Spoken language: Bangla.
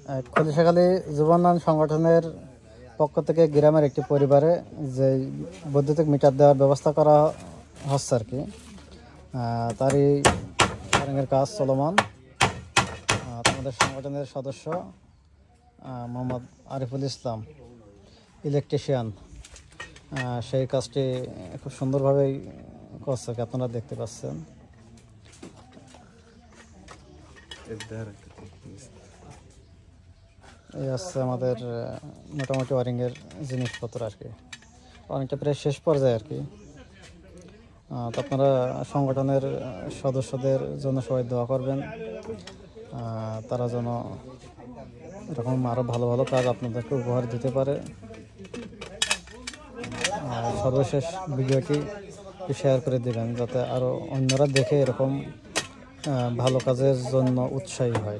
খলিশাখালী যুব উন্নয়ন সংগঠনের পক্ষ থেকে গ্রামের একটি পরিবারে যে বৈদ্যুতিক মিটার দেওয়ার ব্যবস্থা করা হচ্ছে আর কি, তারই ওয়ারিংয়ের কাজ চলমান। আমাদের সংগঠনের সদস্য মোহাম্মদ আরিফুল ইসলাম ইলেকট্রিশিয়ান সেই কাজটি খুব সুন্দরভাবেই করছে, আপনারা দেখতে পাচ্ছেন। এই হচ্ছে আমাদের মোটামুটি ওয়ারিংয়ের জিনিসপত্র আর কি, অনেকটা প্রায় শেষ পর্যায়ে আর কি। তো আপনারা সংগঠনের সদস্যদের জন্য সবাই দোয়া করবেন, তারা যেন এরকম আরও ভালো ভালো কাজ আপনাদেরকে উপহার দিতে পারে। সর্বশেষ ভিডিওটি শেয়ার করে দেবেন যাতে আরও অন্যরা দেখে এরকম ভালো কাজের জন্য উৎসাহী হয়।